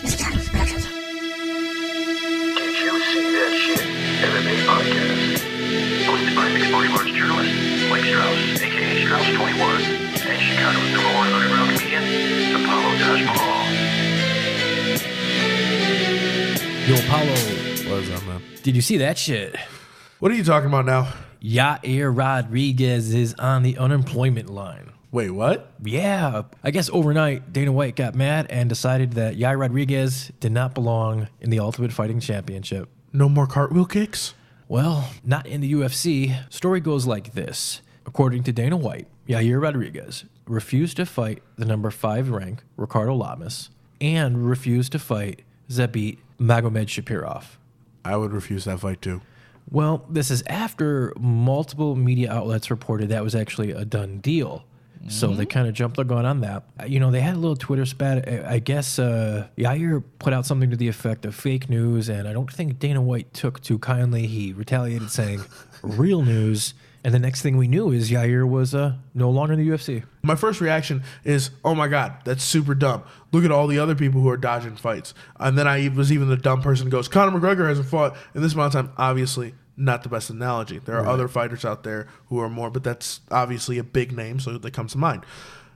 See That Shit? MMA podcast. Hosted by mixed martial arts journalist Mike Strauss, aka Strauss21, and Chicago's number one underground comedian, Apollo Taj Mahal. Yo, Apollo, What is that, man? did you see that shit? What are you talking about now? Yair Rodriquez is on the unemployment line. Wait, what? Yeah, I guess overnight, Dana White got mad and decided that Yair Rodriquez did not belong in the Ultimate Fighting Championship. No more cartwheel kicks? Well, not in the UFC. Story goes like this. According to Dana White, Yair Rodriquez refused to fight the number 5 ranked Ricardo Lamas and refused to fight Zabit Magomed-Shapirov. I would refuse that fight too. Well, this is after multiple media outlets reported that was actually a done deal. So they kind of jumped the gun on that. You know, they had a little Twitter spat. I guess Yair put out something to the effect of fake news, and I don't think Dana White took too kindly. He retaliated saying real news, and the next thing we knew is Yair was no longer in the UFC. My first reaction is, oh my God, that's super dumb. Look at all the other people who are dodging fights. And then I was even the dumb person who goes, Conor McGregor hasn't fought in this amount of time. Obviously, not the best analogy. There are other fighters out there who are more, but that's obviously a big name, so that comes to mind.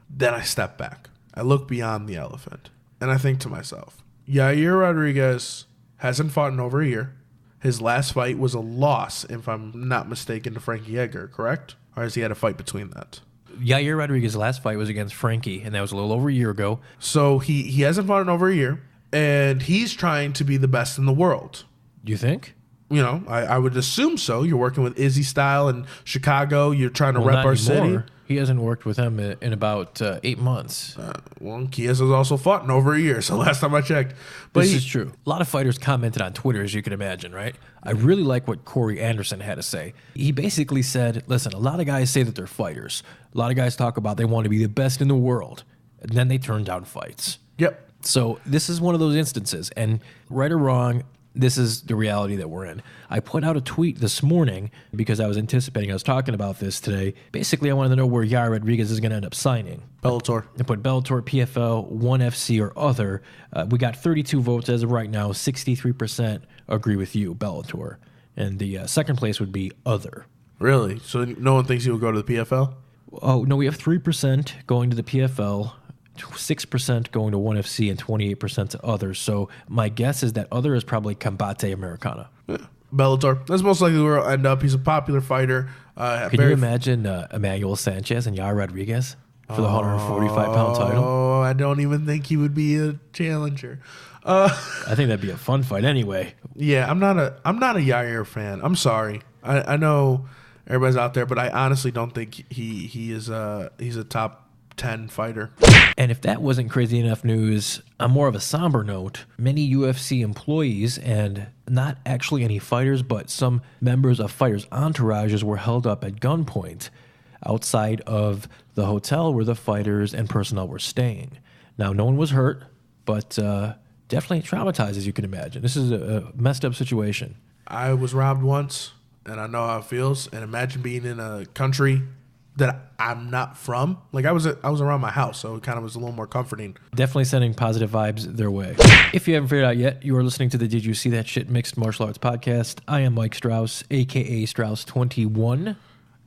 Then I step back. I look beyond the elephant, and I think to myself, Yair Rodriguez hasn't fought in over a year. His last fight was a loss, if I'm not mistaken, to Frankie Edgar, correct? Or has he had a fight between that? Yair Rodriguez's last fight was against Frankie, and that was a little over a year ago. So he hasn't fought in over a year, and he's trying to be the best in the world. Do you think? You know, I would assume so. You're working with Izzy Style in Chicago. You're trying to rep not our anymore. city. He hasn't worked with him in about 8 months. Well, Kies has also fought in over a year, so last time I checked. But This is true. A lot of fighters commented on Twitter, as you can imagine, right? I really like what Corey Anderson had to say. He basically said, listen, a lot of guys say that they're fighters. A lot of guys talk about they want to be the best in the world, and then they turn down fights. Yep. So this is one of those instances, and right or wrong, this is the reality that we're in. I put out a tweet this morning because I was anticipating I was talking about this today. Basically, I wanted to know where Yair Rodriguez is going to end up signing. Bellator. I put Bellator, PFL, ONE FC, or other. We got 32 votes as of right now. 63% agree with you, Bellator. And the second place would be other. Really? So no one thinks he will go to the PFL? Oh, no, we have 3% going to the PFL, 6% going to ONE FC, and 28% to others. So my guess is that other is probably Combate Americana. Yeah. Bellator. That's most likely where he'll end up. He's a popular fighter. Can you imagine Emmanuel Sanchez and Yair Rodriguez for the 145-pound title? Oh, I don't even think he would be a challenger. I think that'd be a fun fight anyway. Yeah, I'm not a Yair fan. I'm sorry. I know everybody's out there, but I honestly don't think he's a top 10 fighter. And if that wasn't crazy enough news, on more of a somber note, many UFC employees, and not actually any fighters, but some members of fighters' entourages were held up at gunpoint outside of the hotel where the fighters and personnel were staying. Now, no one was hurt, but definitely traumatized, as you can imagine. This is a messed up situation. I was robbed once, and I know how it feels. And imagine being in a country that I'm not from. Like I was around my house, so it kind of was a little more comforting. Definitely sending positive vibes their way. If you haven't figured out yet, you are listening to the Did You See That Shit Mixed Martial Arts Podcast. I am Mike Strauss, a.k.a. Strauss21.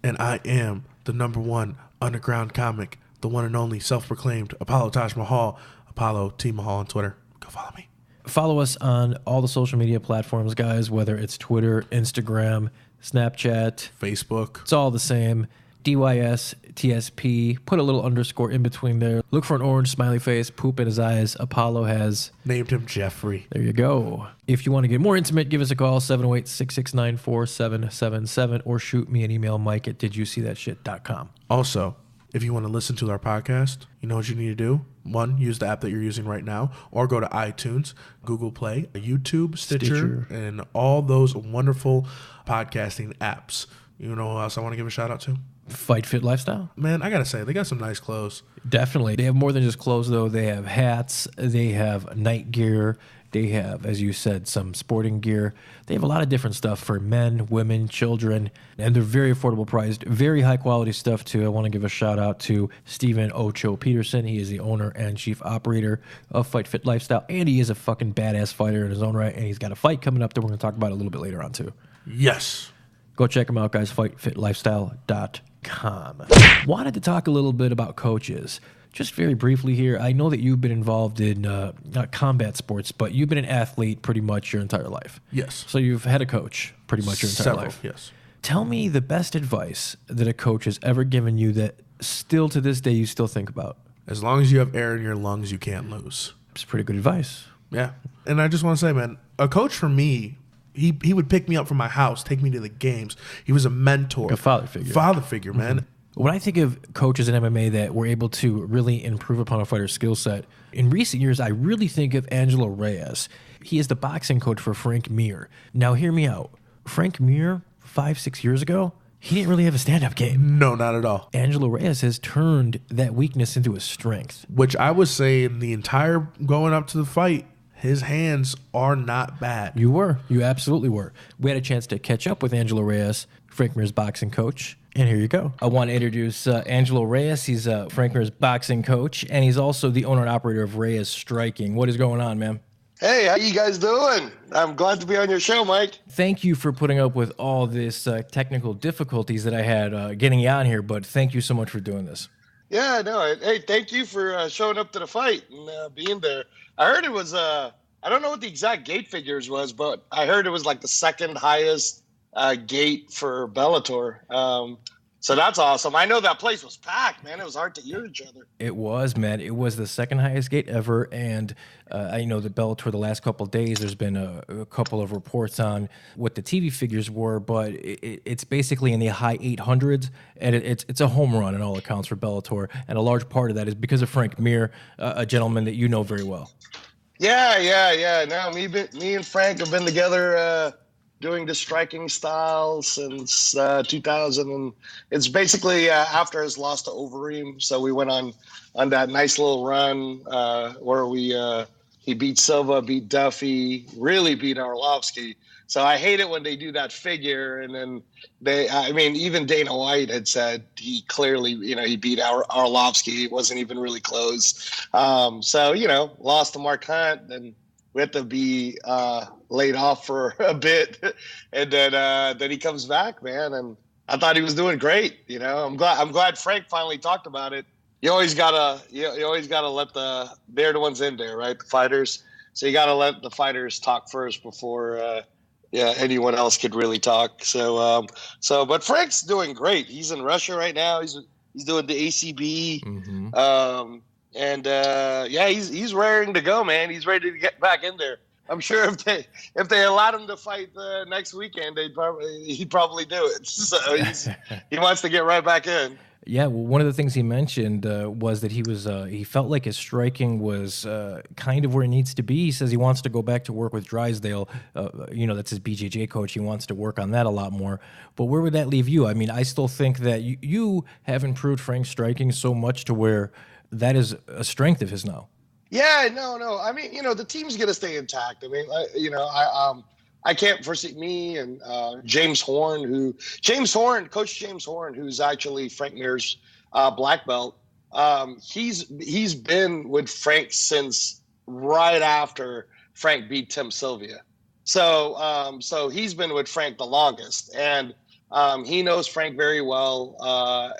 And I am the number one underground comic, the one and only self-proclaimed Apollo Taj Mahal, Apollo T Mahal on Twitter. Go follow me. Follow us on all the social media platforms, guys, whether it's Twitter, Instagram, Snapchat, Facebook. It's all the same. DYS, TSP, put a little underscore in between there. Look for an orange smiley face, poop in his eyes. Apollo has named him Jeffrey. There you go. If you want to get more intimate, give us a call, 708-669-4777, or shoot me an email, mike@didyousee-that-shit.com. Also, if you want to listen to our podcast, you know what you need to do? One, use the app that you're using right now, or go to iTunes, Google Play, YouTube, Stitcher, and all those wonderful podcasting apps. You know who else I want to give a shout out to? Fight Fit Lifestyle. Man, I gotta say, they got some nice clothes. Definitely. They have more than just clothes, though. They have hats. They have night gear. They have, as you said, some sporting gear. They have a lot of different stuff for men, women, children, and they're very affordable priced, very high quality stuff too. I want to give a shout out to Stephen Ocho Peterson. He is the owner and chief operator of Fight Fit Lifestyle, and he is a fucking badass fighter in his own right, and he's got a fight coming up that we're going to talk about a little bit later on too. Yes. Go check him out, guys, fightfitlifestyle.com. Wanted to talk a little bit about coaches. Just very briefly here, I know that you've been involved in not combat sports, but you've been an athlete pretty much your entire life. Yes. So you've had a coach pretty much your entire life. Yes. Tell me the best advice that a coach has ever given you that still to this day you still think about. As long as you have air in your lungs, you can't lose. It's pretty good advice. Yeah. And I just want to say, man, a coach for me, he would pick me up from my house, take me to the games. He was a mentor. Like a father figure. Father figure, man. When I think of coaches in MMA that were able to really improve upon a fighter's skill set, in recent years, I really think of Angelo Reyes. He is the boxing coach for Frank Mir. Now, hear me out. Frank Mir, 5-6 years ago, he didn't really have a stand-up game. No, not at all. Angelo Reyes has turned that weakness into a strength. Which I was saying the entire going up to the fight, his hands are not bad. You were. You absolutely were. We had a chance to catch up with Angelo Reyes, Frank Mir's boxing coach. And here you go. I want to introduce Angelo Reyes. He's Frank Mir's boxing coach, and he's also the owner and operator of Reyes Striking. What is going on, man? Hey, how you guys doing? I'm glad to be on your show, Mike. Thank you for putting up with all this technical difficulties that I had getting you on here, but thank you so much for doing this. Yeah, no. Hey, thank you for showing up to the fight and being there. I heard it was, I don't know what the exact gate figures was, but I heard it was like the second highest gate for Bellator. So that's awesome. I know that place was packed, man. It was hard to hear each other. It was, man. It was the second highest gate ever. And I know that Bellator the last couple of days, there's been a couple of reports on what the TV figures were, but it's basically in the high 800s. And it's a home run in all accounts for Bellator. And a large part of that is because of Frank Mir, a gentleman that you know very well. Yeah. No, me and Frank have been together doing the striking style since 2000, and it's basically after his loss to Overeem. So we went on that nice little run where he beat Silva, beat Duffy, really beat Arlovsky. So I hate it when they do that figure, and then even Dana White had said he clearly, he beat Arlovsky. It wasn't even really close. So lost to Mark Hunt, then we had to be laid off for a bit, and then he comes back, man. And I thought he was doing great. I'm glad Frank finally talked about it. You always gotta let they're the ones in there, right? The fighters. So you gotta let the fighters talk first before anyone else could really talk. But Frank's doing great. He's in Russia right now. He's doing the ACB. Mm-hmm. He's raring to go, man. He's ready to get back in there. I'm sure if they allowed him to fight next weekend, he'd probably do it. So he wants to get right back in. Yeah, well, one of the things he mentioned was that he felt like his striking was kind of where it needs to be. He says he wants to go back to work with Drysdale. That's his BJJ coach. He wants to work on that a lot more. But where would that leave you? I mean, I still think that you have improved Frank's striking so much to where that is a strength of his now. Yeah, no. I mean, the team's going to stay intact. I mean, I can't foresee me and Coach James Horn, who's actually Frank Mir's black belt. He's been with Frank since right after Frank beat Tim Sylvia. So he's been with Frank the longest, and he knows Frank very well.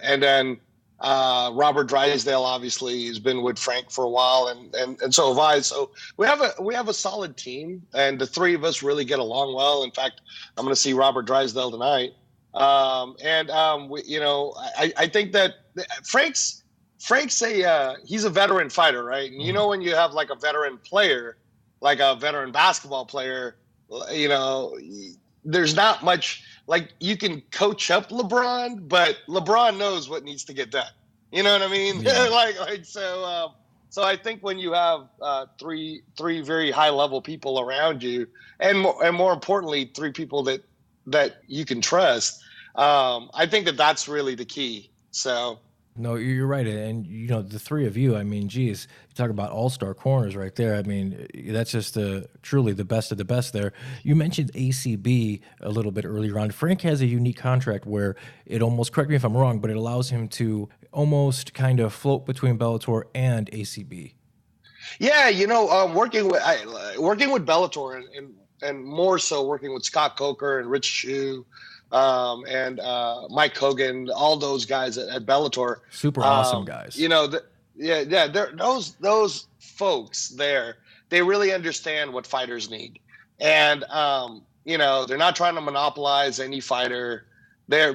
And then Robert Drysdale obviously has been with Frank for a while, and so have I. So we have a solid team, and the three of us really get along well. In fact, I'm going to see Robert Drysdale tonight. I think that Frank's he's a veteran fighter, right? And when you have like a veteran player, like a veteran basketball player, there's not much. Like, you can coach up LeBron, but LeBron knows what needs to get done. You know what I mean? Yeah. So I think when you have three very high level people around you, and more importantly, three people that you can trust, I think that's really the key. So No, you're right. And, the three of you, I mean, geez, you talk about all-star corners right there. I mean, that's just truly the best of the best there. You mentioned ACB a little bit earlier on. Frank has a unique contract where it almost, correct me if I'm wrong, but it allows him to almost kind of float between Bellator and ACB. Yeah, working with Bellator and more so working with Scott Coker and Rich Shue, and Mike Hogan, all those guys at Bellator. Super awesome guys. They're, those folks there, they really understand what fighters need. And, they're not trying to monopolize any fighter. They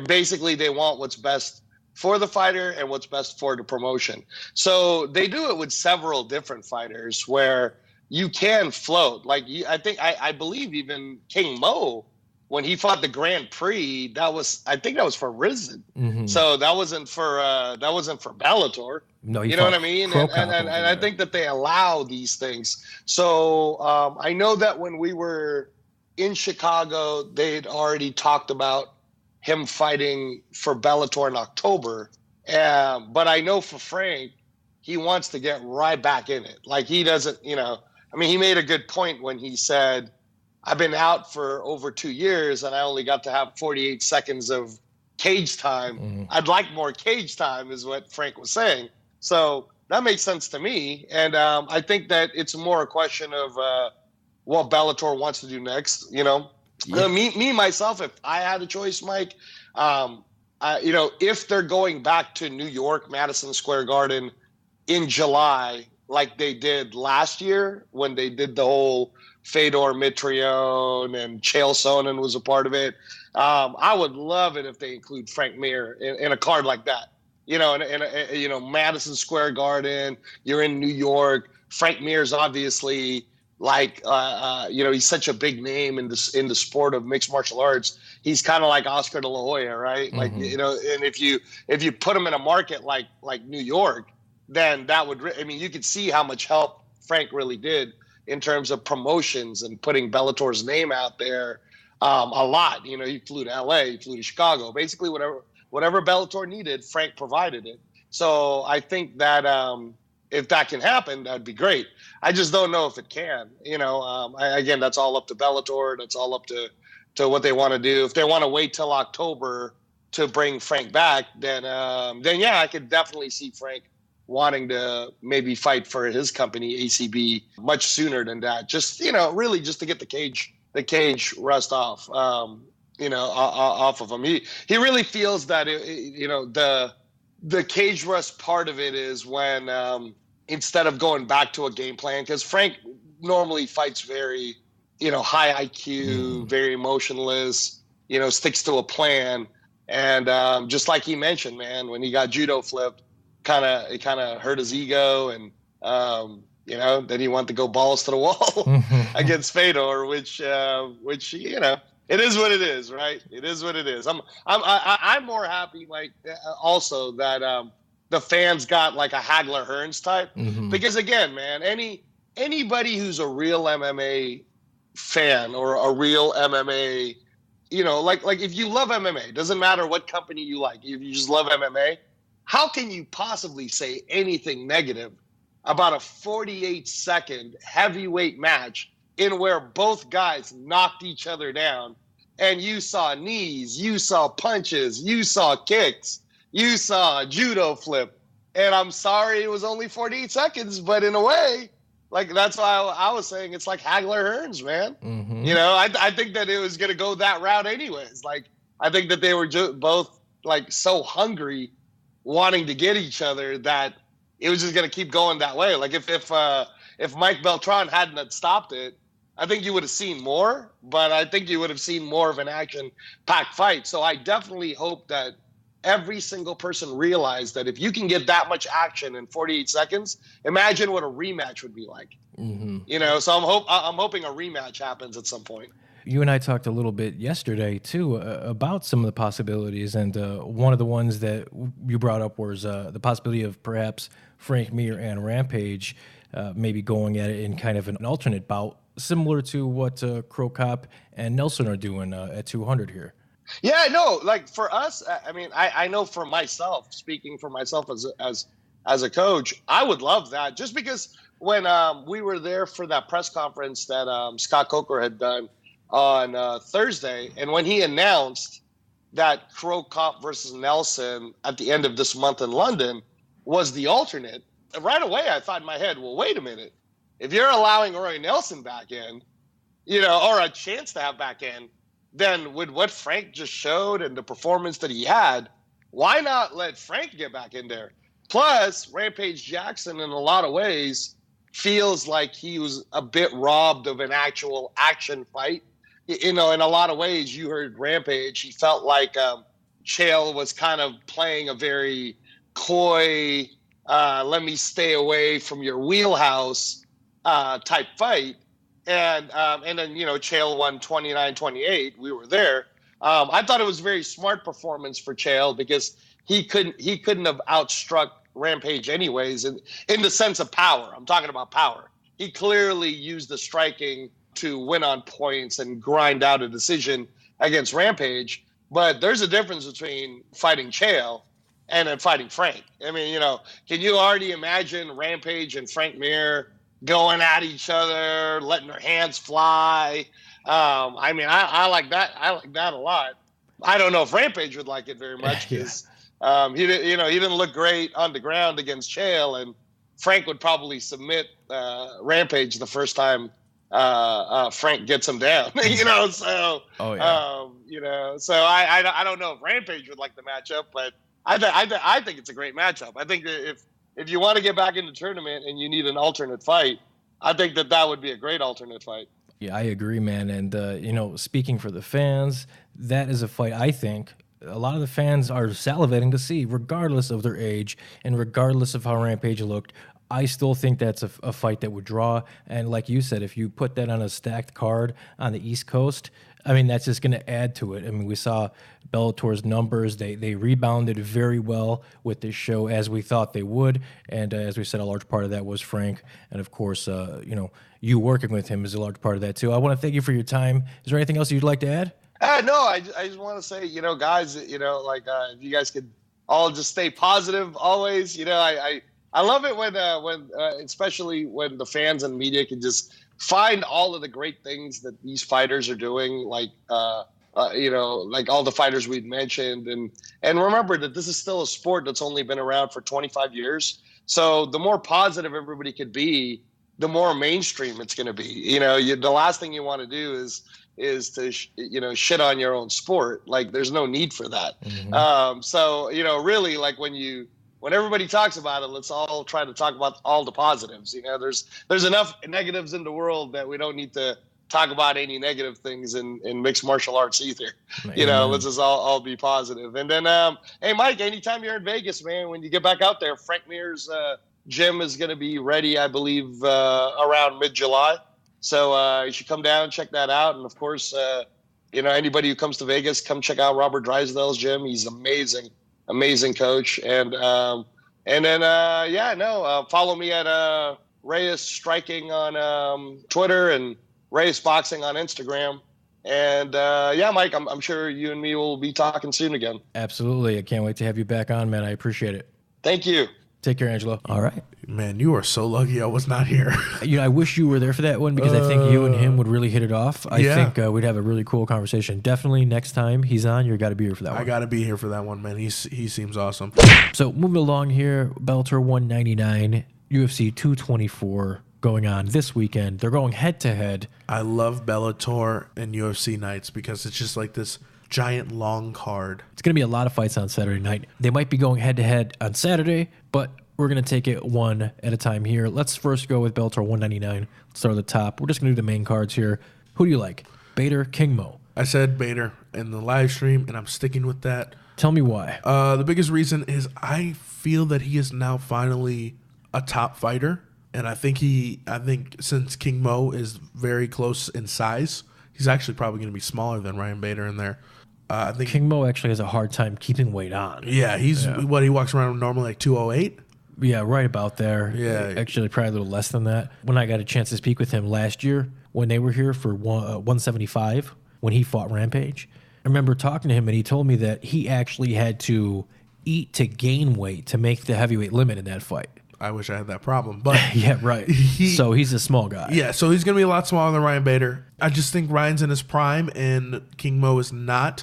want what's best for the fighter and what's best for the promotion. So they do it with several different fighters where you can float. Like, I believe even King Mo, when he fought the Grand Prix, I think that was for Risen. Mm-hmm. So that wasn't for Bellator. No, you know what I mean? And I think that they allow these things. So I know that when we were in Chicago, they'd already talked about him fighting for Bellator in October. But I know for Frank, he wants to get right back in it. Like, he doesn't, he made a good point when he said, I've been out for over 2 years and I only got to have 48 seconds of cage time. Mm-hmm. I'd like more cage time, is what Frank was saying. So that makes sense to me. And I think that it's more a question of what Bellator wants to do next. Me myself, if I had a choice, Mike, if they're going back to New York, Madison Square Garden in July, like they did last year when they did the whole Fedor Mitrione and Chael Sonnen was a part of it. I would love it if they include Frank Mir in a card like that. In Madison Square Garden, you're in New York. Frank Mir's obviously he's such a big name in the sport of mixed martial arts. He's kind of like Oscar De La Hoya, right? Mm-hmm. And if you put him in a market like New York, then that would, you could see how much help Frank really did in terms of promotions and putting Bellator's name out there a lot. He flew to LA, he flew to Chicago, basically whatever Bellator needed, Frank provided it. So I think that if that can happen, that'd be great. I just don't know if it can. Again, that's all up to Bellator. That's all up to what they want to do. If they want to wait till October to bring Frank back, then yeah, I could definitely see Frank wanting to maybe fight for his company, ACB, much sooner than that. Just, really just to get the cage rust off, off of him. He really feels that, the cage rust part of it is when, instead of going back to a game plan, because Frank normally fights very, high IQ, very emotionless, sticks to a plan. And just like he mentioned, man, when he got judo flipped, it kind of hurt his ego, and then he wanted to go balls to the wall against Fedor, which it is what it is, right? It is what it is. I'm more happy, also that the fans got like a Hagler Hearns type, because again, man, anybody who's a real MMA fan or a real MMA, like if you love MMA, doesn't matter what company you like, if you just love MMA. How can you possibly say anything negative about a 48-second heavyweight match in where both guys knocked each other down, and you saw knees, you saw punches, you saw kicks, you saw a judo flip, and I'm sorry it was only 48 seconds, but in a way, that's why I was saying it's like Hagler Hearns, man. Mm-hmm. I think that it was going to go that route anyways. I think that they were both so hungry, wanting to get each other, that it was just going to keep going that way. If Mike Beltran hadn't stopped it, I think you would have seen more, but I think you would have seen more of an action-packed fight. So I definitely hope that every single person realized that if you can get that much action in 48 seconds, imagine what a rematch would be like. Mm-hmm. So I'm hoping a rematch happens at some point. You and I talked a little bit yesterday, too, about some of the possibilities, and one of the ones that you brought up was the possibility of perhaps Frank Mir and Rampage maybe going at it in kind of an alternate bout, similar to what Crow Cop and Nelson are doing at 200 here. Yeah, no, like for us, I mean, I know for myself, speaking for myself as a coach, I would love that just because when we were there for that press conference that Scott Coker had done on Thursday, and when he announced that Crow Cop versus Nelson at the end of this month in London was the alternate, right away I thought in my head, well, wait a minute. If you're allowing Roy Nelson back in, or a chance to have back in, then with what Frank just showed and the performance that he had, why not let Frank get back in there? Plus, Rampage Jackson, in a lot of ways, feels like he was a bit robbed of an actual action fight. In a lot of ways, you heard Rampage. He felt like Chael was kind of playing a very coy, let me stay away from your wheelhouse type fight. And then, Chael won 29-28. We were there. I thought it was a very smart performance for Chael because he couldn't have outstruck Rampage anyways in the sense of power. I'm talking about power. He clearly used the striking to win on points and grind out a decision against Rampage. But there's a difference between fighting Chael and then fighting Frank. I mean, can you already imagine Rampage and Frank Mir going at each other, letting their hands fly? I mean, I like that. I like that a lot. I don't know if Rampage would like it very much because he didn't look great on the ground against Chael, and Frank would probably submit Rampage the first time Frank gets him down. So so I don't know if Rampage would like the matchup, but I think it's a great matchup. I think that if you want to get back in the tournament and you need an alternate fight, I think that would be a great alternate fight. Yeah, I agree, man. And, speaking for the fans, that is a fight I think a lot of the fans are salivating to see, regardless of their age and regardless of how Rampage looked. I still think that's a fight that would draw. And like you said, if you put that on a stacked card on the East Coast, I mean, that's just going to add to it. I mean, we saw Bellator's numbers. They rebounded very well with this show, as we thought they would. And as we said, a large part of that was Frank. And, of course, you working with him is a large part of that, too. I want to thank you for your time. Is there anything else you'd like to add? No, I just want to say, guys, if you guys could all just stay positive always. I love it when especially when the fans and media can just find all of the great things that these fighters are doing, like like all the fighters we've mentioned, and remember that this is still a sport that's only been around for 25 years. So the more positive everybody could be, the more mainstream it's going to be. The last thing you want to do is to shit on your own sport. Like, there's no need for that. Mm-hmm. So really, like when everybody talks about it, let's all try to talk about all the positives. There's enough negatives in the world that we don't need to talk about any negative things in mixed martial arts either. Let's just all be positive. And then, hey, Mike, anytime you're in Vegas, man, when you get back out there, Frank Mir's gym is going to be ready, I believe, around mid-July. So you should come down, check that out. And, of course, anybody who comes to Vegas, come check out Robert Drysdale's gym. He's amazing coach. And then follow me at Reyes Striking on Twitter and Reyes Boxing on Instagram. And Mike, I'm sure you and me will be talking soon again. Absolutely. I can't wait to have you back on, man. I appreciate it. Thank you. Take care, Angelo. All right. Man, you are so lucky I was not here. I wish you were there for that one because I think you and him would really hit it off. I think we'd have a really cool conversation. Definitely next time he's on, you got to be here for that one. I got to be here for that one, man. He seems awesome. So moving along here, Bellator 199, UFC 224 going on this weekend. They're going head-to-head. I love Bellator and UFC nights because it's just like this giant long card. It's going to be a lot of fights on Saturday night. They might be going head-to-head on Saturday, but we're going to take it one at a time here. Let's first go with Bellator 199. Let's start at the top. We're just going to do the main cards here. Who do you like? Bader, King Mo? I said Bader in the live stream, and I'm sticking with that. Tell me why. The biggest reason is I feel that he is now finally a top fighter, and I think since King Mo is very close in size, he's actually probably going to be smaller than Ryan Bader in there. I think King Mo actually has a hard time keeping weight on. Yeah, he walks around normally like 208. Yeah, right about there. Yeah. Actually, probably a little less than that. When I got a chance to speak with him last year, when they were here for 175, when he fought Rampage, remember talking to him, and he told me that he actually had to eat to gain weight to make the heavyweight limit in that fight. I wish I had that problem, but Yeah, right. So he's a small guy. yeah, so he's going to be a lot smaller than Ryan Bader. I just think Ryan's in his prime and King Mo is not,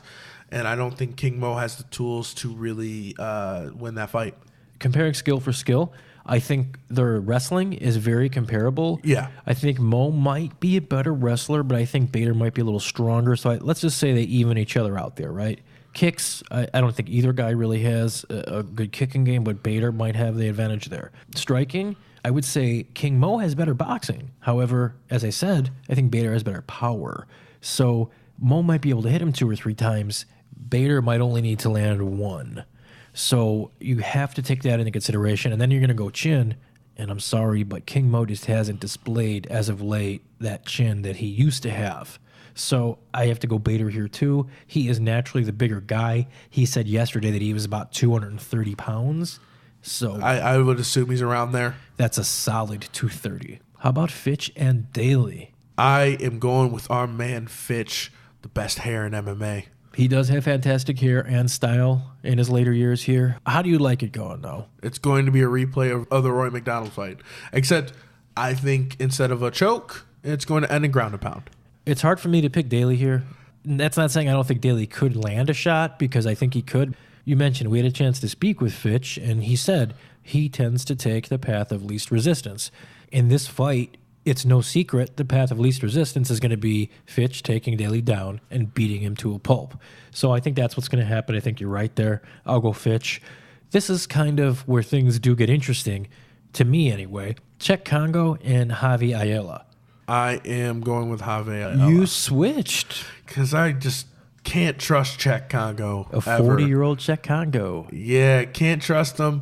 and I don't think King Mo has the tools to really win that fight. Comparing skill for skill, I think their wrestling is very comparable. Yeah. I think Mo might be a better wrestler, but I think Bader might be a little stronger. So let's just say they even each other out there, right? Kicks, I don't think either guy really has a good kicking game, but Bader might have the advantage there. Striking, I would say King Mo has better boxing. However, as I said, I think Bader has better power. So Mo might be able to hit him 2 or 3 times. Bader might only need to land 1. So you have to take that into consideration. And then you're going to go chin. And I'm sorry, but King Mo just hasn't displayed as of late that chin that he used to have. So I have to go Bader here too. He is naturally the bigger guy. He said yesterday that he was about 230 pounds. So I would assume he's around there. that's a solid 230. How about Fitch and Daly? I am going with our man Fitch, the best hair in MMA. He does have fantastic hair and style in his later years here. How do you like it going, though? It's going to be a replay of the Roy McDonald fight. Except I think instead of a choke, it's going to end in ground and pound. It's hard for me to pick Daly here. That's not saying I don't think Daly could land a shot, because I think he could. You mentioned we had a chance to speak with Fitch, and he said he tends to take the path of least resistance. In this fight, it's no secret the path of least resistance is going to be Fitch taking Daly down and beating him to a pulp. So I think that's what's going to happen. I think you're right there. I'll go Fitch. This is kind of where things do get interesting, to me anyway. Czech Congo and Javi Ayala. I am going with Javier Ayala. You switched. Because I just can't trust Czech Congo. A 40-year-old Czech Congo. Yeah, can't trust him.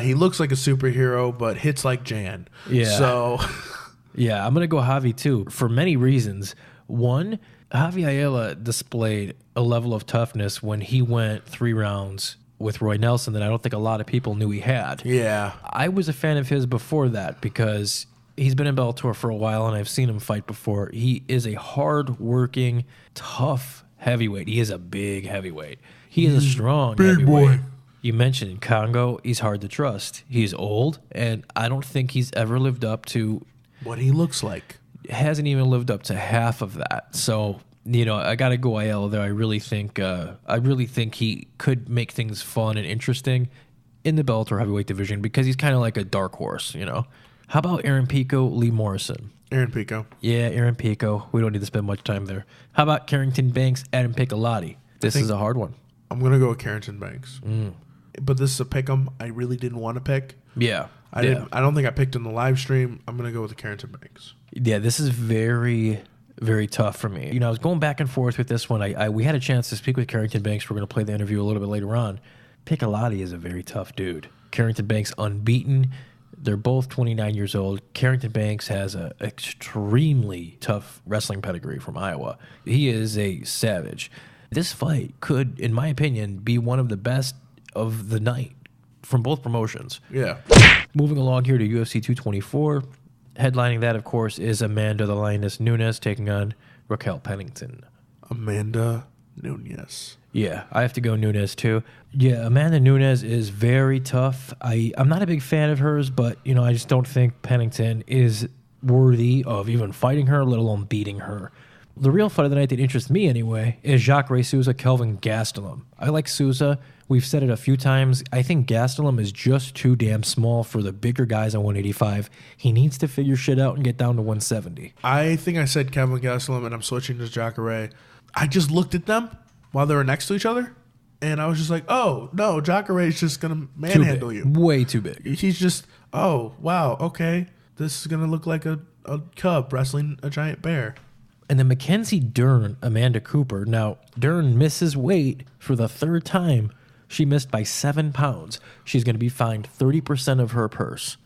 He looks like a superhero, but hits like Jan. Yeah. So, Yeah, I'm going to go Javi too for many reasons. One, Javi Ayala displayed a level of toughness when he went 3 rounds with Roy Nelson that I don't think a lot of people knew he had. yeah. I was a fan of his before that because he's been in Bellator for a while and I've seen him fight before. He is a hard-working, tough heavyweight. He is a big heavyweight. He is a strong big heavyweight. boy. You mentioned Congo. He's hard to trust. He's old, and I don't think he's ever lived up to, What he looks like. hasn't even lived up to half of that. So, you know, I got to go Ayala there. I really think he could make things fun and interesting in the Bellator heavyweight division because he's kind of like a dark horse, you know. How about Aaron Pico, Lee Morrison? Aaron Pico. Yeah, Aaron Pico. We don't need to spend much time there. How about Carrington Banks, Adam Piccolotti? This is a hard one. I'm going to go with Carrington Banks. But this is a pick 'em I really didn't want to pick. Yeah. I don't think I picked in the live stream. I'm going to go with the Carrington Banks. Yeah, this is very, very tough for me. You know, I was going back and forth with this one. We had a chance to speak with Carrington Banks. We're going to play the interview a little bit later on. Piccolotti is a very tough dude. Carrington Banks unbeaten. They're both 29 years old. Carrington Banks has an extremely tough wrestling pedigree from Iowa. He is a savage. This fight could, in my opinion, be one of the best of the night from both promotions. Yeah. Moving along here to UFC 224. Headlining that, of course, is Amanda the Lioness Nunes taking on Raquel Pennington. Amanda Nunes. Yeah, I have to go Nunes too. Yeah, Amanda Nunes is very tough. I'm not a big fan of hers, but you know, I just don't think Pennington is worthy of even fighting her, let alone beating her. The real fight of the night that interests me anyway is Jacare Souza, Kelvin Gastelum. I like Souza. We've said it a few times. I think Gastelum is just too damn small for the bigger guys at 185. He needs to figure shit out and get down to 170. I think I said Kevin Gastelum, and I'm switching to Jacare. I just looked at them while they were next to each other, and I was just like, oh, no, Jacare is just going to manhandle you. Way too big. He's just, oh, wow, okay. This is going to look like a cub wrestling a giant bear. And then Mackenzie Dern, Amanda Cooper. Now, Dern misses weight for the 3rd time. She missed by 7 pounds. She's going to be fined 30% of her purse.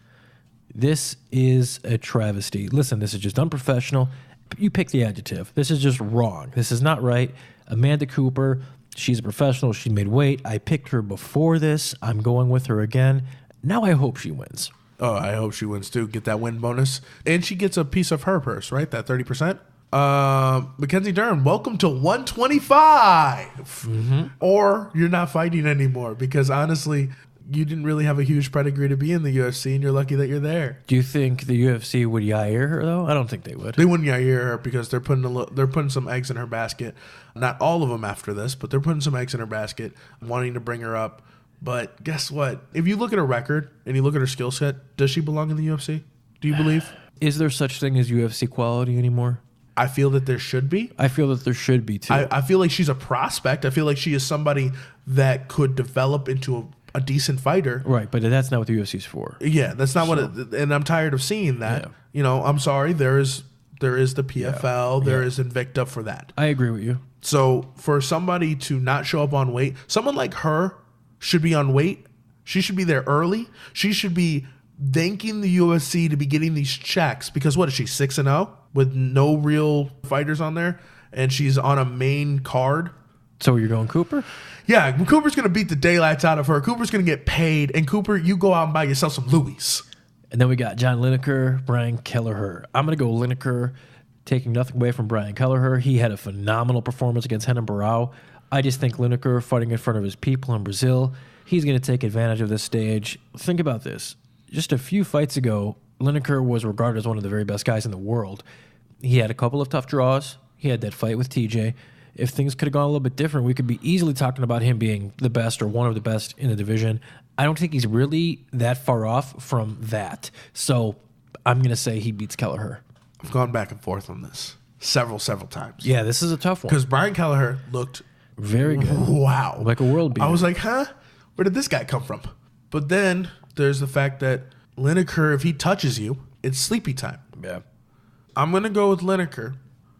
This is a travesty. Listen, this is just unprofessional. You pick the adjective. This is just wrong. This is not right. Amanda Cooper, she's a professional. She made weight. I picked her before this. I'm going with her again. Now I hope she wins. Oh, I hope she wins too. Get that win bonus. And she gets a piece of her purse, right? That 30%? Mackenzie Dern, welcome to 125. Or you're not fighting anymore because honestly, you didn't really have a huge pedigree to be in the UFC, and you're lucky that you're there. Do you think the UFC would Yair her though? I don't think they would. They wouldn't Yair her because they're putting some eggs in her basket. Not all of them after this, but they're putting some eggs in her basket, wanting to bring her up. But guess what? If you look at her record and you look at her skill set, does she belong in the UFC? Do you believe? Is there such thing as UFC quality anymore? I feel that there should be. I feel that there should be too. I feel like she's a prospect. I feel like she is somebody that could develop into a decent fighter. Right, but that's not what the UFC's for. Yeah, that's not what it, and I'm tired of seeing that. Yeah. You know, I'm sorry, there is the PFL, there is Invicta for that. I agree with you. So for somebody to not show up on weight, someone like her should be on weight. She should be there early. She should be thanking the UFC to be getting these checks because what is she, 6-0 with no real fighters on there, and she's on a main card. So you're going Cooper? Yeah, Cooper's going to beat the daylights out of her. Cooper's going to get paid. And Cooper, you go out and buy yourself some Louis. And then we got John Lineker, Brian Kelleher. I'm going to go Lineker, taking nothing away from Brian Kelleher. He had a phenomenal performance against Renan Barão. I just think Lineker, fighting in front of his people in Brazil, he's going to take advantage of this stage. Think about this. Just a few fights ago, Lineker was regarded as one of the very best guys in the world. He had a couple of tough draws. He had that fight with TJ. If things could have gone a little bit different, we could be easily talking about him being the best or one of the best in the division. I don't think he's really that far off from that. So I'm going to say he beats Kelleher. I've gone back and forth on this several times. Yeah, this is a tough one. Because Brian Kelleher looked very good. Wow. Like a world beater. I was like, huh? Where did this guy come from? But then there's the fact that Lineker, if he touches you, it's sleepy time. Yeah. I'm going to go with Lineker.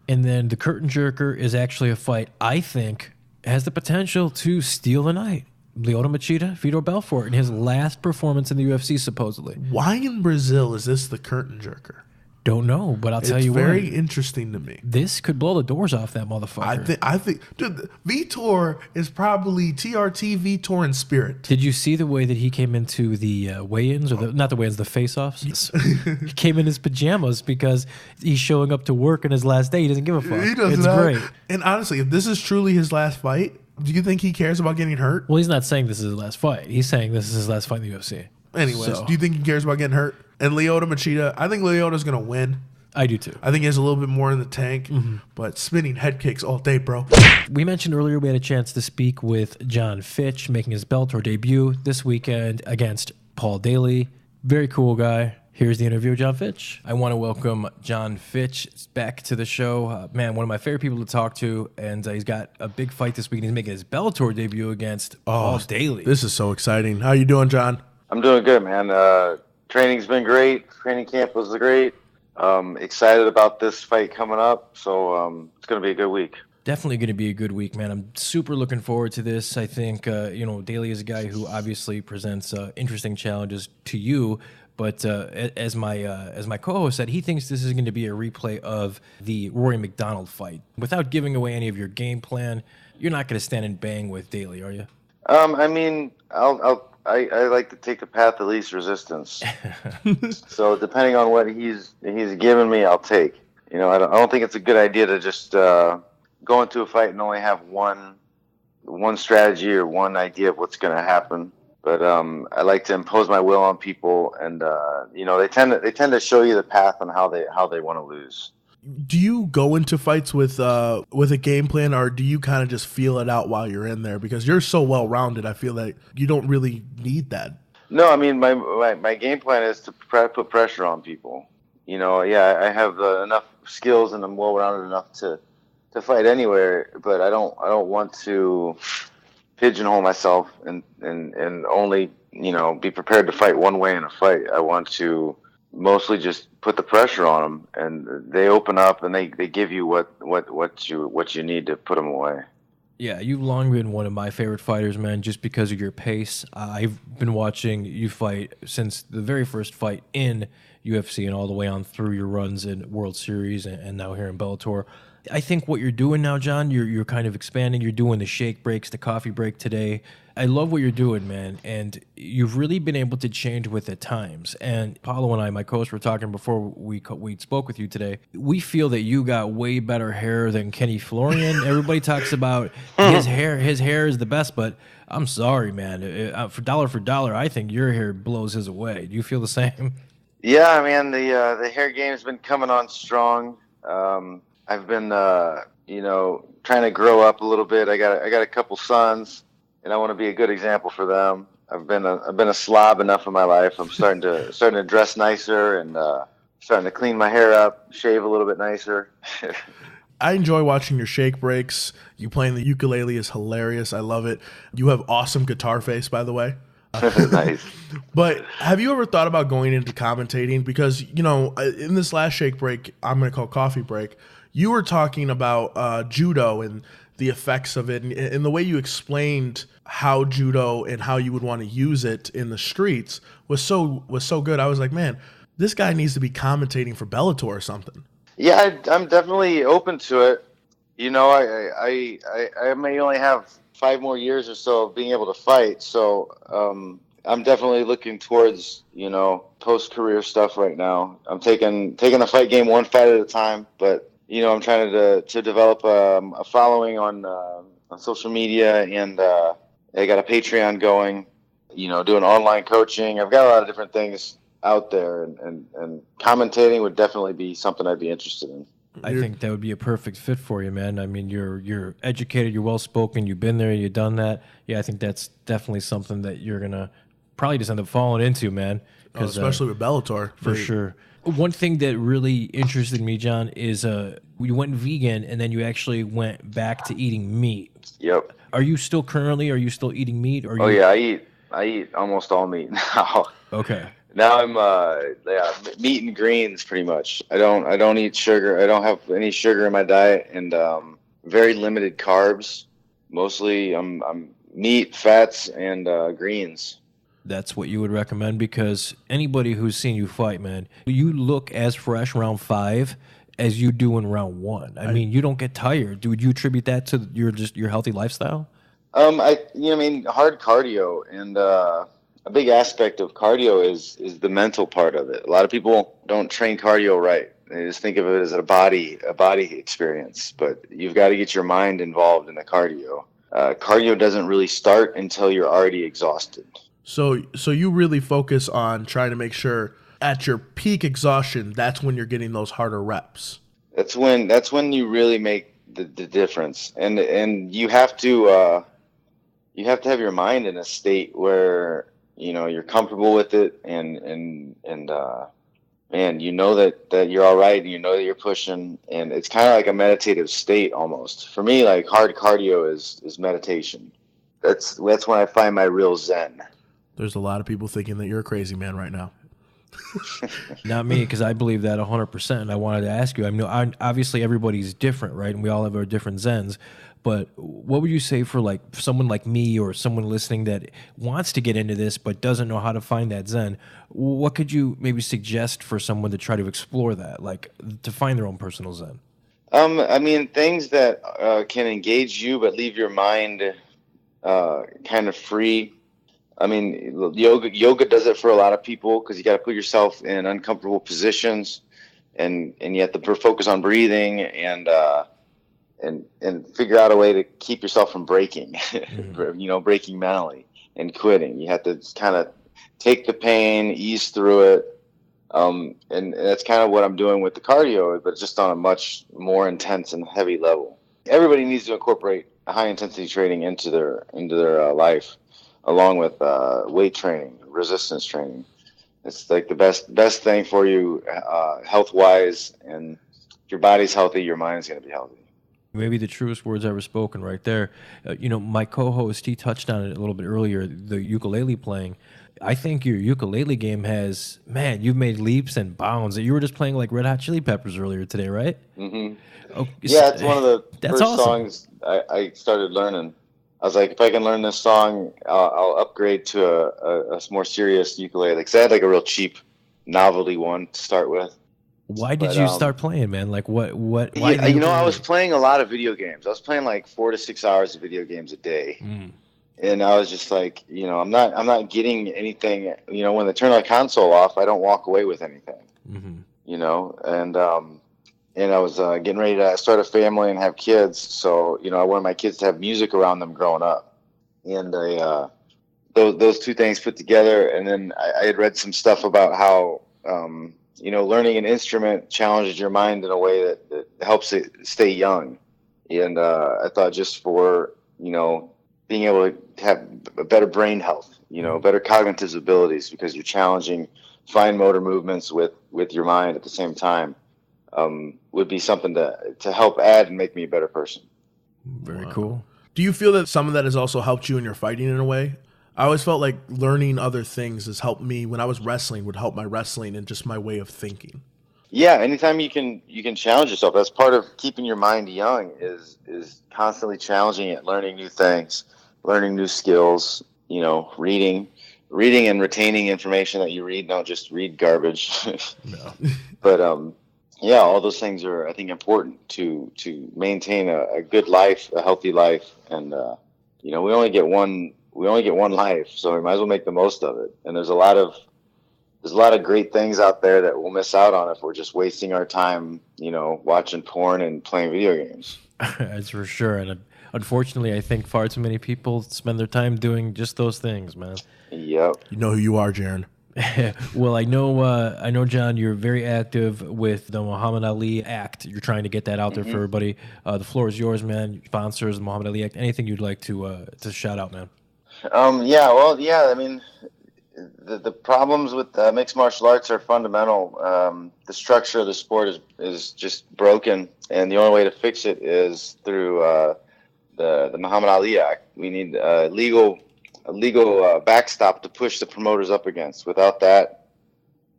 And then the curtain jerker is actually a fight I think has the potential to steal the night. Lyoto Machida, Vitor Belfort in his last performance in the UFC, supposedly. Why in Brazil is this the curtain jerker? Don't know, but I'll tell you what. It's very interesting to me. This could blow the doors off that motherfucker. I think, dude, Vitor is probably TRT Vitor in spirit. Did you see the way that he came into the weigh-ins, or not the weigh-ins, the face-offs? He came in his pajamas because he's showing up to work on his last day. He doesn't give a fuck. He doesn't it's great. And honestly, if this is truly his last fight, do you think he cares about getting hurt? Well, he's not saying this is his last fight. He's saying this is his last fight in the UFC. Anyways, do you think he cares about getting hurt? And Lyoto Machida, I think Lyoto's going to win. I do too. I think he has a little bit more in the tank, but spinning head kicks all day, bro. We mentioned earlier we had a chance to speak with John Fitch, making his Bellator debut this weekend against Paul Daly. Very cool guy. Here's the interview with John Fitch. I want to welcome John Fitch back to the show. Man, one of my favorite people to talk to, and he's got a big fight this weekend. He's making his Bellator debut against Paul Daly. This is so exciting. How you doing, John? I'm doing good, man. Training's been great. Training camp was great. Excited about this fight coming up, so it's going to be a good week. Definitely going to be a good week, man. I'm super looking forward to this. I think, Daly is a guy who obviously presents interesting challenges to you, but as my co-host said, he thinks this is going to be a replay of the Rory McDonald fight. Without giving away any of your game plan, you're not going to stand and bang with Daly, are you? I mean, I like to take the path of least resistance. So depending on what he's given me, I'll take. You know, I don't think it's a good idea to just go into a fight and only have one strategy or one idea of what's going to happen. But I like to impose my will on people, and they tend to show you the path on how they want to lose. Do you go into fights with a game plan, or do you kind of just feel it out while you're in there? Because you're so well rounded, I feel like you don't really need that. No, I mean my game plan is to put pressure on people. You know, yeah, I have enough skills and I'm well rounded enough to fight anywhere, but I don't want to pigeonhole myself and only be prepared to fight one way in a fight. I want to mostly just put the pressure on them, and they open up and they give you what you need to put them away. Yeah, you've long been one of my favorite fighters, man, just because of your pace. I've been watching you fight since the very first fight in UFC and all the way on through your runs in World Series and now here in Bellator. I think what you're doing now, John, you're kind of expanding. You're doing the shake breaks, the coffee break today. I love what you're doing, man, and you've really been able to change with the times. And Paulo and I, my co-host, were talking before we spoke with you today. We feel that you got way better hair than Kenny Florian. Everybody talks about his hair. His hair is the best, but I'm sorry, man. For dollar, I think your hair blows his away. Do you feel the same? Yeah, man. The hair game's been coming on strong. I've been trying to grow up a little bit. I got a couple sons, and I want to be a good example for them. I've been a slob enough in my life. I'm starting to dress nicer and starting to clean my hair up, shave a little bit nicer. I enjoy watching your shake breaks. You playing the ukulele is hilarious. I love it. You have awesome guitar face, by the way. Nice. But have you ever thought about going into commentating? Because, in this last shake break, I'm going to call coffee break, you were talking about judo and the effects of it, and the way you explained how judo and how you would want to use it in the streets was so good. I was like, man, this guy needs to be commentating for Bellator or something. Yeah, I'm definitely open to it. I may only have 5 more years or so of being able to fight, so I'm definitely looking towards post-career stuff right now. I'm taking the fight game one fight at a time, but I'm trying to develop a following on social media, and I got a Patreon going, doing online coaching. I've got a lot of different things out there, and commentating would definitely be something I'd be interested in. I think that would be a perfect fit for you, man. I mean, you're educated, you're well-spoken, you've been there, you've done that. Yeah, I think that's definitely something that you're going to probably just end up falling into, man. Especially with Bellator. For sure. One thing that really interested me, John, is you went vegan and then you actually went back to eating meat. Yep. Are you still eating meat? Yeah, I eat almost all meat now. Okay. Now I'm meat and greens pretty much. I don't eat sugar. I don't have any sugar in my diet, and very limited carbs. Mostly I'm meat, fats, and greens. That's what you would recommend, because anybody who's seen you fight, man, you look as fresh round 5 as you do in round 1. I mean, you don't get tired. Would you attribute that to your healthy lifestyle? Hard cardio, and a big aspect of cardio is the mental part of it. A lot of people don't train cardio right. They just think of it as a body experience, but you've got to get your mind involved in the cardio. Cardio doesn't really start until you're already exhausted. So you really focus on trying to make sure at your peak exhaustion, that's when you're getting those harder reps. That's when you really make the difference, and you have to have your mind in a state where you're comfortable with it, and that you're all right, and that you're pushing, and it's kind of like a meditative state almost. For me, like hard cardio is meditation. That's when I find my real zen. There's a lot of people thinking that you're a crazy man right now. Not me, because I believe that 100%. And I wanted to ask you, obviously everybody's different, right? And we all have our different zens. But what would you say for like someone like me or someone listening that wants to get into this but doesn't know how to find that zen? What could you maybe suggest for someone to try to explore that, like to find their own personal zen? Things that can engage you but leave your mind kind of free. Yoga does it for a lot of people, because you got to put yourself in uncomfortable positions, and you have to focus on breathing and figure out a way to keep yourself from breaking, breaking mentally and quitting. You have to kind of take the pain, ease through it. And that's kind of what I'm doing with the cardio, but just on a much more intense and heavy level. Everybody needs to incorporate high intensity training into their life, along with weight training, resistance training. It's like the best thing for you health wise, and if your body's healthy, your mind's going to be healthy. Maybe the truest words ever spoken right there. My co-host, he touched on it a little bit earlier, the ukulele playing. I think your ukulele game you've made leaps and bounds. You were just playing like Red Hot Chili Peppers earlier today, right? Mm-hmm. Oh, yeah, it's one of the first awesome. songs I started learning. I was like, if I can learn this song, I'll upgrade to a more serious ukulele. Because I had like a real cheap novelty one to start with. Why did you start playing, man? Like what? Why? Yeah, you know, I was playing a lot of video games. I was playing like 4 to 6 hours of video games a day, and I was just like, you know, I'm not getting anything. You know, when they turn the console off, I don't walk away with anything. You know, and I was getting ready to start a family and have kids, so you know, I wanted my kids to have music around them growing up, and those two things put together, and then I had read some stuff about how. You know, learning an instrument challenges your mind in a way that helps it stay young. And I thought just for, you know, being able to have a better brain health, you know, better cognitive abilities, because you're challenging fine motor movements with your mind at the same time, would be something to help add and make me a better person. Very cool. Do you feel that some of that has also helped you in your fighting in a way? I always felt like learning other things has helped me when I was wrestling, would help my wrestling and just my way of thinking. Yeah, anytime you can challenge yourself. That's part of keeping your mind young is constantly challenging it, learning new things, learning new skills, you know, reading and retaining information that you read. Don't just read garbage. No. But yeah, all those things are, I think, important to maintain a good life, a healthy life, and you know, we only get one life, so we might as well make the most of it. And there's a lot of great things out there that we'll miss out on if we're just wasting our time, you know, watching porn and playing video games. That's for sure. And unfortunately, I think far too many people spend their time doing just those things, man. Yep. You know who you are, Jaron. Well, I know, John, you're very active with the Muhammad Ali Act. You're trying to get that out there for everybody. The floor is yours, man. Sponsors, the Muhammad Ali Act. Anything you'd like to shout out, man? I mean, the problems with mixed martial arts are fundamental. The structure of the sport is just broken, and the only way to fix it is through the Muhammad Ali Act. We need a legal backstop to push the promoters up against. Without that,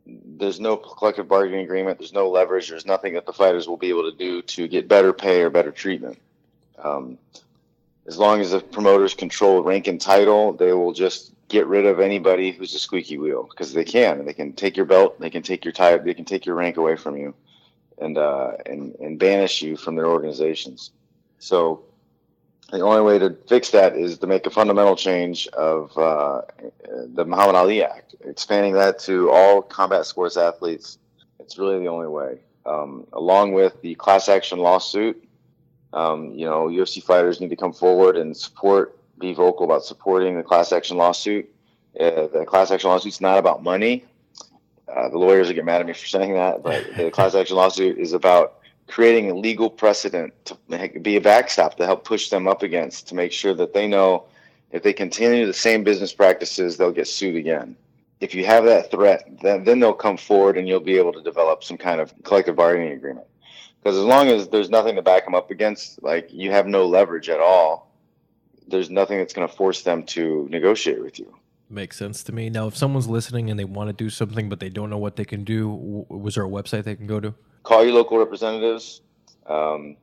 there's no collective bargaining agreement. There's no leverage. There's nothing that the fighters will be able to do to get better pay or better treatment. As long as the promoters control rank and title, they will just get rid of anybody who's a squeaky wheel, because they can. They can take your belt, they can take your title, they can take your rank away from you, and banish you from their organizations. So the only way to fix that is to make a fundamental change of the Muhammad Ali Act, expanding that to all combat sports athletes. It's really the only way. Along with the class action lawsuit. You know, UFC fighters need to come forward and be vocal about supporting the class action lawsuit. The class action lawsuit's not about money. The lawyers will get mad at me for saying that, but the class action lawsuit is about creating a legal precedent to be a backstop to help push them up against, to make sure that they know if they continue the same business practices, they'll get sued again. If you have that threat, then they'll come forward and you'll be able to develop some kind of collective bargaining agreement. Because as long as there's nothing to back them up against, like you have no leverage at all, there's nothing that's going to force them to negotiate with you. Makes sense to me. Now, if someone's listening and they want to do something, but they don't know what they can do, was there a website they can go to? Call your local representatives. You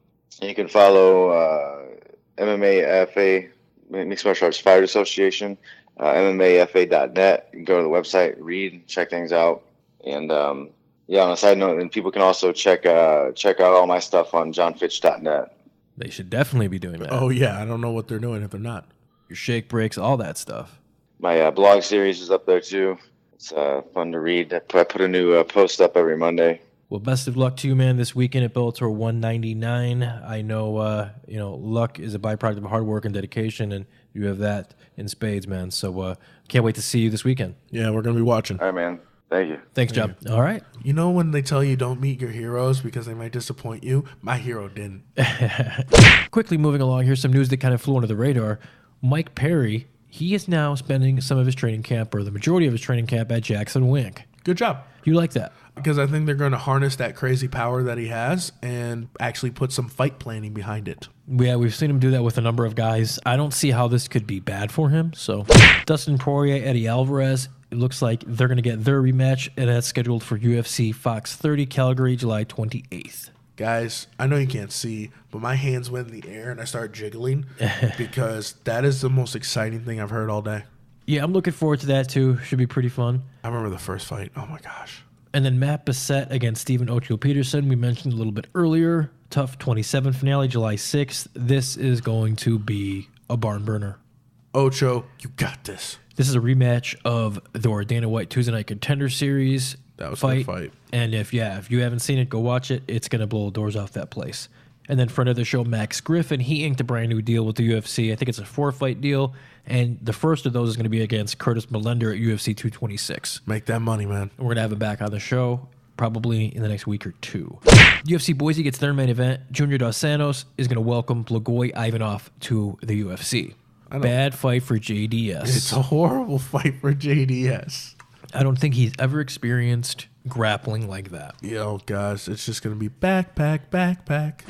can follow MMAFA, Mixed Martial Arts Fighters Association, MMAFA.net. You can go to the website, read, check things out. And yeah, on a side note, and people can also check out all my stuff on johnfitch.net. They should definitely be doing that. Oh, yeah. I don't know what they're doing if they're not. Your shake breaks, all that stuff. My blog series is up there, too. It's fun to read. I put a new post up every Monday. Well, best of luck to you, man, this weekend at Bellator 199. I know, luck is a byproduct of hard work and dedication, and you have that in spades, man. So can't wait to see you this weekend. Yeah, we're going to be watching. All right, man. Thank you. Thanks, John. All right. You know when they tell you don't meet your heroes because they might disappoint you? My hero didn't. Quickly moving along, here's some news that kind of flew under the radar. Mike Perry, he is now spending some of his training camp, or the majority of his training camp, at Jackson Wink. Good job. You like that? Because I think they're going to harness that crazy power that he has and actually put some fight planning behind it. Yeah, we've seen him do that with a number of guys. I don't see how this could be bad for him. So Dustin Poirier, Eddie Alvarez, it looks like they're going to get their rematch, and that's scheduled for UFC Fox 30, Calgary, July 28th. Guys, I know you can't see, but my hands went in the air and I start jiggling because that is the most exciting thing I've heard all day. Yeah, I'm looking forward to that too. Should be pretty fun. I remember the first fight. Oh my gosh. And then Matt Bissett against Stephen Ocho Peterson. We mentioned a little bit earlier. Tough 27 finale, July 6th. This is going to be a barn burner. Ocho, you got this. This is a rematch of the Dana White Tuesday Night Contender Series. That was a good fight. And if you haven't seen it, go watch it. It's going to blow the doors off that place. And then friend of the show, Max Griffin, he inked a brand new deal with the UFC. I think it's a 4-fight deal. And the first of those is going to be against Curtis Millender at UFC 226. Make that money, man. We're going to have him back on the show probably in the next week or two. UFC Boise gets their main event. Junior Dos Santos is going to welcome Blagoy Ivanov to the UFC. Bad fight for JDS. It's a horrible fight for JDS. I don't think he's ever experienced grappling like that. Yo, guys, it's just going to be backpack.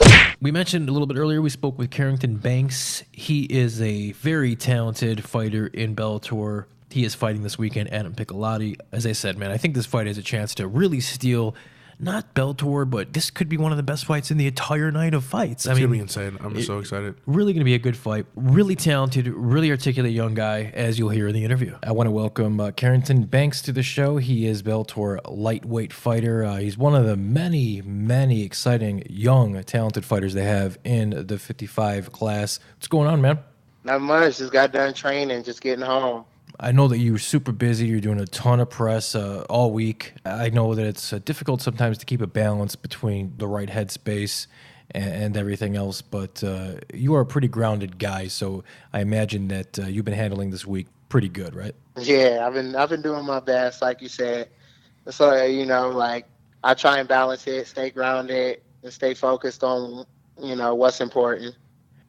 We mentioned a little bit earlier, we spoke with Carrington Banks. He is a very talented fighter in Bellator. He is fighting this weekend, Adam Piccolotti. As I said, man, I think this fight has a chance to really steal, not Bellator, but this could be one of the best fights in the entire night of fights. It's going to be insane. I'm so excited. Really going to be a good fight. Really talented, really articulate young guy, as you'll hear in the interview. I want to welcome Carrington Banks to the show. He is Bellator lightweight fighter. He's one of the many, many exciting, young, talented fighters they have in the 55 class. What's going on, man? Not much. Just got done training, just getting home. I know that you're super busy. You're doing a ton of press all week. I know that it's difficult sometimes to keep a balance between the right headspace and everything else, but you are a pretty grounded guy, so I imagine that you've been handling this week pretty good, right? Yeah, I've been doing my best, like you said. So, like I try and balance it, stay grounded, and stay focused on, what's important.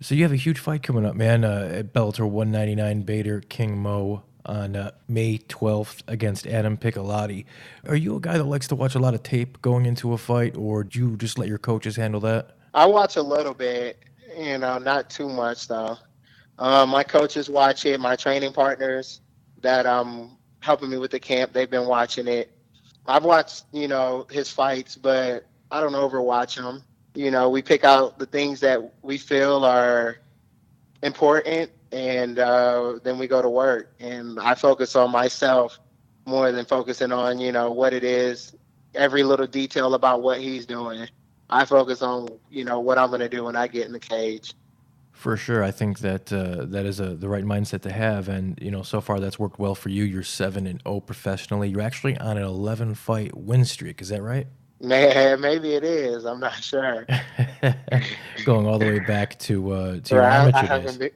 So you have a huge fight coming up, man, at Bellator 199 Bader King Mo on May 12th against Adam Piccolotti. Are you a guy that likes to watch a lot of tape going into a fight, or do you just let your coaches handle that? I watch a little bit, not too much, though. My coaches watch it. My training partners that helping me with the camp, they've been watching it. I've watched, his fights, but I don't overwatch them. We pick out the things that we feel are important, and then we go to work. And I focus on myself more than focusing on, what it is, every little detail about what he's doing. I focus on, what I'm going to do when I get in the cage. For sure. I think that that is the right mindset to have. And, so far that's worked well for you. You're 7-0 professionally. You're actually on an 11-fight win streak. Is that right? Man, maybe it is. I'm not sure. Going all the way back to your amateur days.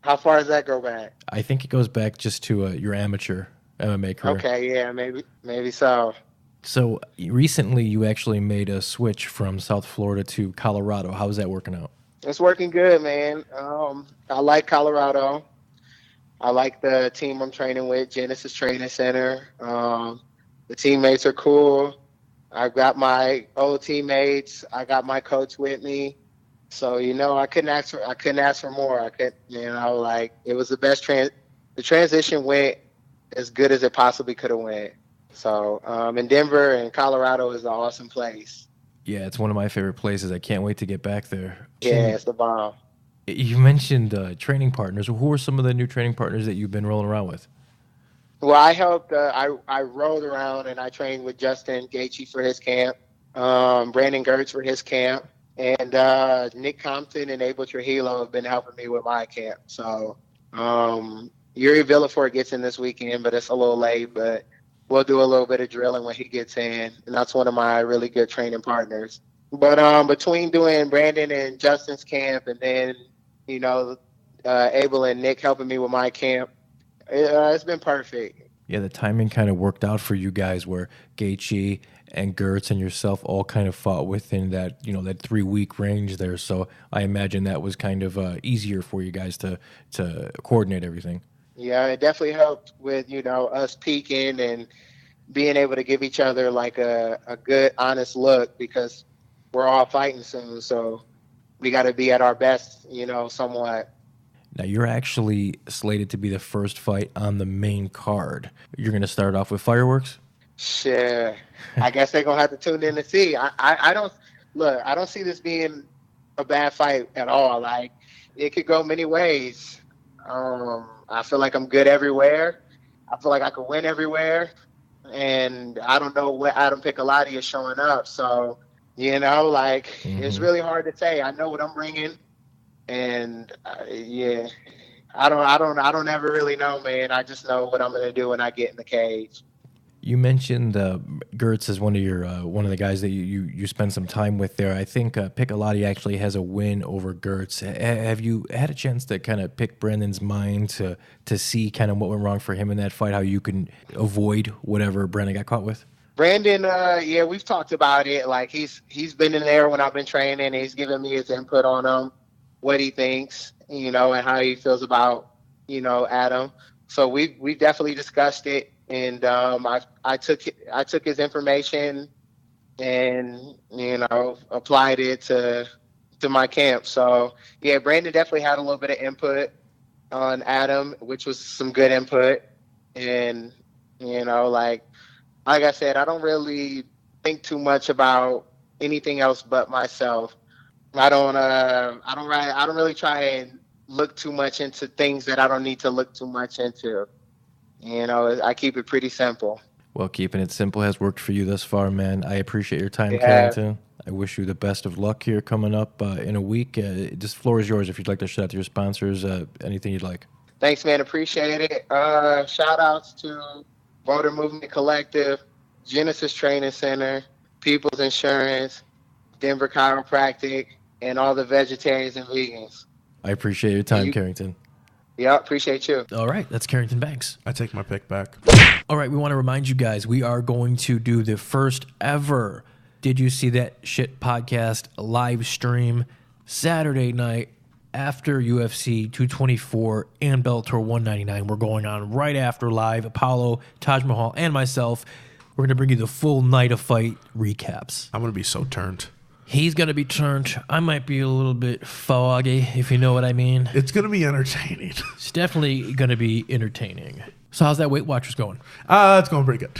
How far does that go back? I think it goes back just to your amateur MMA career. Okay, yeah, maybe so. So recently you actually made a switch from South Florida to Colorado. How's that working out? It's working good, man. I like Colorado. I like the team I'm training with, Genesis Training Center. The teammates are cool. I've got my old teammates. I got my coach with me. So, I couldn't ask for more. It was the best the transition went as good as it possibly could have went. So, in Denver and Colorado is an awesome place. Yeah, it's one of my favorite places. I can't wait to get back there. Yeah, it's the bomb. You mentioned training partners. Who are some of the new training partners that you've been rolling around with? Well, I helped. I rode around and I trained with Justin Gaethje for his camp, Brandon Gertz for his camp, and Nick Compton and Abel Trujillo have been helping me with my camp. So Yuri Villafort gets in this weekend, but it's a little late. But we'll do a little bit of drilling when he gets in, and that's one of my really good training partners. But between doing Brandon and Justin's camp, and then Abel and Nick helping me with my camp. It's been perfect. Yeah, the timing kind of worked out for you guys where Gaethje and Gertz and yourself all kind of fought within that, that 3-week range there. So I imagine that was kind of easier for you guys to coordinate everything. Yeah, it definitely helped with, us peaking and being able to give each other like a good, honest look because we're all fighting soon. So we got to be at our best, somewhat. Now, you're actually slated to be the first fight on the main card. You're going to start off with fireworks? Sure. I guess they're going to have to tune in to see. I don't see this being a bad fight at all. Like, it could go many ways. I feel like I'm good everywhere. I feel like I could win everywhere. and I don't know what Adam Piccolotti is showing up. So, it's really hard to say. I know what I'm bringing, and I don't ever really know, man. I just know what I'm gonna do when I get in the cage. You mentioned Gertz as one of the guys that you spend some time with there. I think Piccolotti actually has a win over Gertz. Have you had a chance to kind of pick Brandon's mind to see kind of what went wrong for him in that fight, how you can avoid whatever Brandon got caught with? Brandon, we've talked about it. Like he's been in there when I've been training, and he's given me his input on him, what he thinks, and how he feels about, Adam. So we definitely discussed it. And I took his information and applied it to my camp. So yeah, Brandon definitely had a little bit of input on Adam, which was some good input. And like I said, I don't really think too much about anything else but myself. I don't really try and look too much into things that I don't need to look too much into. I keep it pretty simple. Well, keeping it simple has worked for you thus far, man. I appreciate your time, Carrington. I wish you the best of luck here coming up in a week. This floor is yours if you'd like to shout out to your sponsors, anything you'd like. Thanks, man. Appreciate it. Shout outs to Voter Movement Collective, Genesis Training Center, People's Insurance, Denver Chiropractic, and all the vegetarians and vegans. I appreciate your time, Carrington. Yeah, appreciate you. All right, that's Carrington Banks. I take my pick back. All right, we want to remind you guys, we are going to do the first ever Did You See That Shit podcast live stream Saturday night after UFC 224 and Bellator 199. We're going on right after live. Apollo, Taj Mahal, and myself, we're going to bring you the full night of fight recaps. I'm going to be so turned. He's going to be turned. I might be a little bit foggy, if you know what I mean. It's going to be entertaining. It's definitely going to be entertaining. So how's that Weight Watchers going? It's going pretty good.